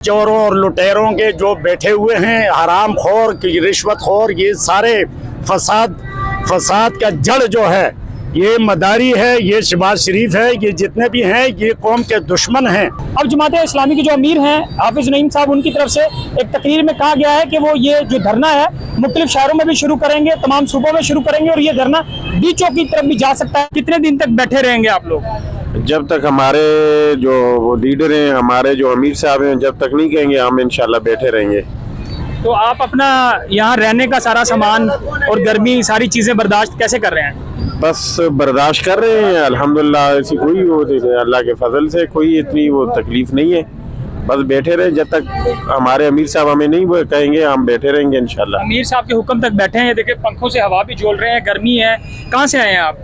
चोरों और लुटेरों के जो बैठे हुए हैं हराम खोर रिश्वत खोर, ये सारे फसाद का जड़ जो है ये मदारी है, ये शहबाज शरीफ है, ये जितने भी हैं ये कौम के दुश्मन हैं। अब जमात इस्लामी के जो अमीर हैं हाफिज नईम साहब, उनकी तरफ से एक तकरीर में कहा गया है कि वो ये जो धरना है मुख्तलिफ शहरों में भी शुरू करेंगे, तमाम सूबों में शुरू करेंगे और ये धरना बीचों की तरफ भी जा सकता है। कितने दिन तक बैठे रहेंगे आप लोग? जब तक हमारे जो लीडर हैं, हमारे जो अमीर साहब हैं, जब तक नहीं कहेंगे हम इंशाल्लाह बैठे रहेंगे। तो आप अपना यहाँ रहने का सारा सामान और गर्मी सारी चीज़ें बर्दाश्त कैसे कर रहे हैं? बस बर्दाश्त कर रहे हैं अल्हम्दुलिल्लाह। ऐसी कोई वो अल्लाह के फजल से कोई इतनी वो तकलीफ नहीं है। बस बैठे रहे जब तक हमारे अमीर साहब हमें नहीं वो कहेंगे, हम बैठे रहेंगे इंशाल्लाह। अमीर साहब के हुक्म तक बैठे हैं, देखिए पंखों से हवा भी झोल रहे हैं, गर्मी है। कहाँ से आए हैं आप?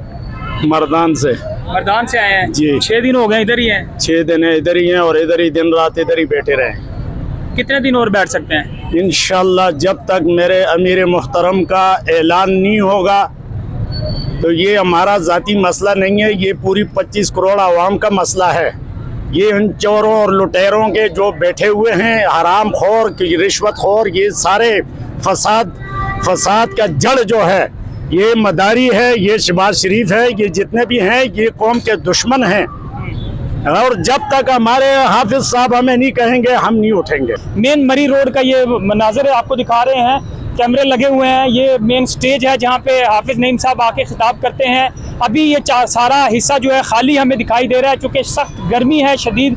मर्दान से। मर्दान से आए हैं जी। 6 दिन हो गए इधर ही हैं? 6 दिन है इधर ही हैं और इधर ही दिन रात इधर ही बैठे रहे। कितने दिन और बैठ सकते हैं? इंशाल्लाह जब तक मेरे अमीर मुहतरम का ऐलान नहीं होगा, तो ये हमारा ज़ाती मसला नहीं है, ये पूरी 25 करोड़ आवाम का मसला है। ये इन चोरों और लुटेरों के जो बैठे हुए हैं हराम खोर रिश्वत खोर, ये सारे फसाद का जड़ जो है ये मदारी है, ये शहबाज शरीफ है, ये जितने भी हैं ये कौम के दुश्मन हैं। और जब तक हमारे हाफिज साहब हमें नहीं कहेंगे हम नहीं उठेंगे। मेन मरी रोड का ये मनाजर आपको दिखा रहे हैं, कैमरे लगे हुए हैं। ये मेन स्टेज है जहाँ पे हाफिज नईम साहब आके खिताब करते हैं। अभी ये सारा हिस्सा जो है खाली हमें दिखाई दे रहा है, चूँकि सख्त गर्मी है, शदीद